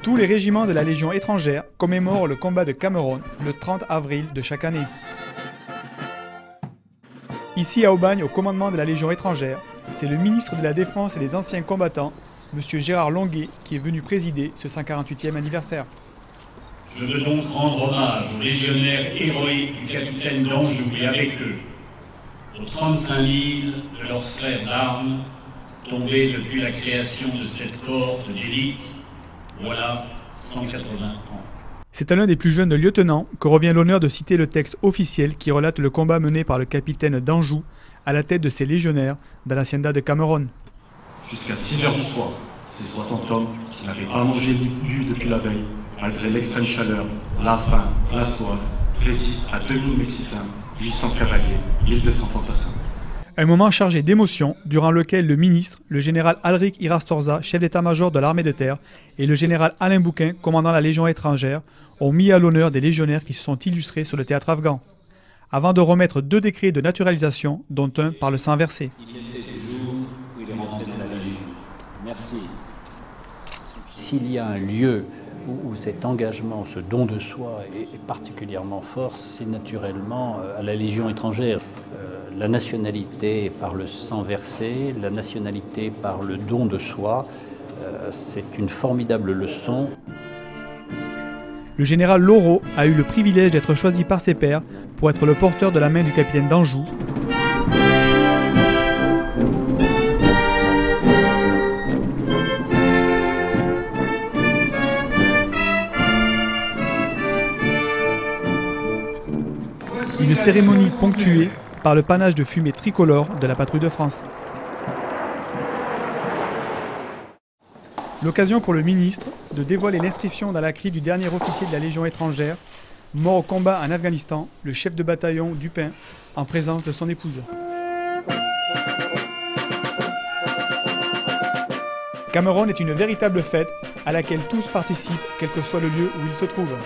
Tous les régiments de la Légion étrangère commémorent le combat de Cameroun le 30 avril de chaque année. Ici à Aubagne, au commandement de la Légion étrangère, c'est le ministre de la Défense et des anciens combattants, M. Gérard Longuet, qui est venu présider ce 148e anniversaire. Je veux donc rendre hommage aux légionnaires héroïques du capitaine d'Anjou et avec eux, aux 35 000 de leurs frères d'armes, tombés depuis la création de cette cohorte d'élite, voilà 180 ans. C'est à l'un des plus jeunes lieutenants que revient l'honneur de citer le texte officiel qui relate le combat mené par le capitaine d'Anjou à la tête de ses légionnaires dans l'hacienda de Cameroun. Jusqu'à 6 heures du soir, ces 60 hommes qui n'avaient pas mangé ni bu depuis la veille, malgré l'extrême chaleur, la faim, la soif, résistent à 2000 Mexicains, 800 cavaliers, 1200 fantassins. Un moment chargé d'émotion durant lequel le ministre, le général Alric Irastorza, chef d'état-major de l'armée de terre, et le général Alain Bouquin, commandant la Légion étrangère, ont mis à l'honneur des légionnaires qui se sont illustrés sur le théâtre afghan, avant de remettre 2 décrets de naturalisation, dont un par le sang versé. Il était des jours où il est rentré dans la Légion. Merci. S'il y a un lieu où cet engagement, ce don de soi est particulièrement fort, c'est naturellement à la Légion étrangère. La nationalité par le sang versé, la nationalité par le don de soi, c'est une formidable leçon. Le général Laureau a eu le privilège d'être choisi par ses pairs pour être le porteur de la main du capitaine d'Anjou. Une cérémonie ponctuée par le panache de fumée tricolore de la patrouille de France. L'occasion pour le ministre de dévoiler l'inscription dans la CRI du dernier officier de la Légion étrangère, mort au combat en Afghanistan, le chef de bataillon Dupin, en présence de son épouse. Cameroun est une véritable fête à laquelle tous participent, quel que soit le lieu où ils se trouvent.